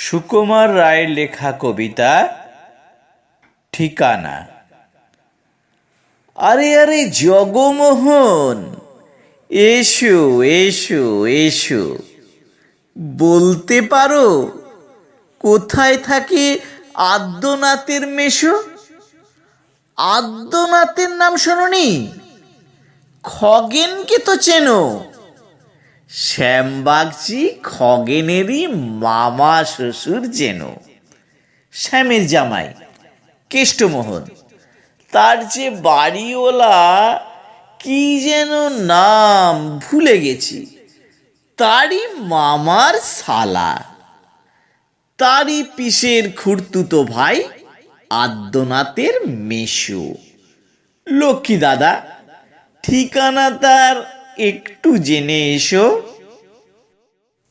সুকুমার রায়ের লেখা কবিতা ঠিকানা। আরে আরে জগমোহন, এসো এসো এসো, বলতে পারো কোথায় থাকে আদ্যনাথের মেশো? আদ্যনাথের নাম শোনোনি? খগেনকে তো চেনো। শ্যামবাগচি খগেনেরই মামা শ্বশুর যেন, শ্যামের জামাই কেষ্টমোহন। তার যে বাড়িওয়ালা কি যেন নাম ভুলে গেছি, তারই মামার শালা, তারই পিসের খুড়তুতো ভাই আদ্যনাথের মেশো। লক্ষ্মী দাদা, ঠিকানা তার একটু জেনে এসো।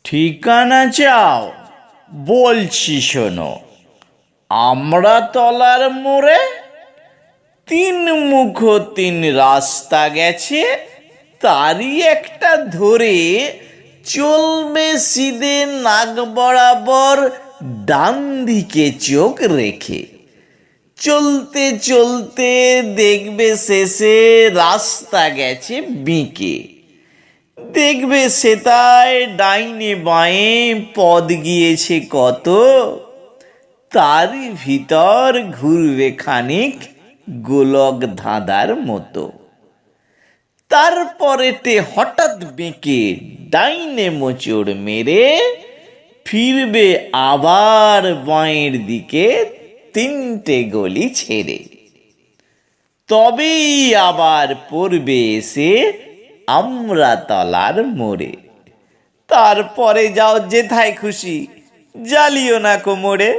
ঠিকানা চাও? বলছি শোনো। আমরা তলার মোড়ে 3 মুখ 3 রাস্তা গেছে, তারই একটা ধরে চলবে সিধে নাক বরাবর ডান দিকে চোখ রেখে। চলতে চলতে দেখবে শেষে রাস্তা গেছে বিঁকে। দেখবে সেটায় ডাইনে বাঁয়ে পদ গিয়েছে কত, তারই ভিতর ঘুরবে খানিক গোলক ধাঁধার মতো। তারপরেতে হঠাৎ বেঁকে ডাইনে মোচড় মেরে ফিরবে আবার বাঁয়ের দিকে 3টে গলি ছেড়ে। তবেই আবার পড়বে এসে আমরা তলার মোড়ে। তারপরে যাও যেথায় খুশি, জ্বালিও না কোমরে।